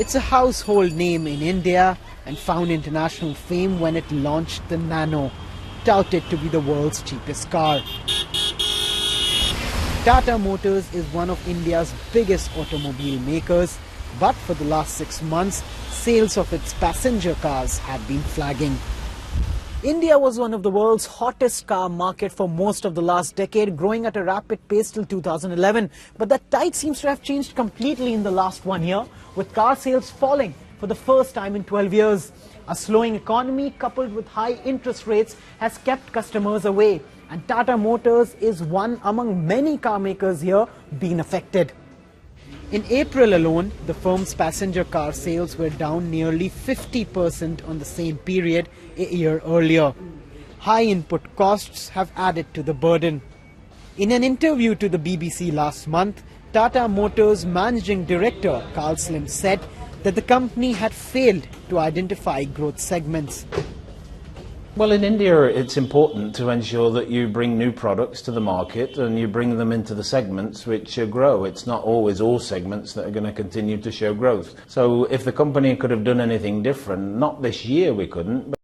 It's a household name in India and found international fame when it launched the Nano, touted to be the world's cheapest car. Tata Motors is one of India's biggest automobile makers, but for the last 6 months, sales of its passenger cars have been flagging. India was one of the world's hottest car market for most of the last decade, growing at a rapid pace till 2011. But that tide seems to have changed completely in the last 1 year, with car sales falling for the first time in 12 years. A slowing economy coupled with high interest rates has kept customers away, and Tata Motors is one among many car makers here being affected. In April alone, the firm's passenger car sales were down nearly 50% on the same period a year earlier. High input costs have added to the burden. In an interview to the BBC last month, Tata Motors Managing Director Carl Slim said that the company had failed to identify growth segments. Well, in India, it's important to ensure that you bring new products to the market and you bring them into the segments which grow. It's not always all segments that are going to continue to show growth. So if the company could have done anything different, not this year we couldn't,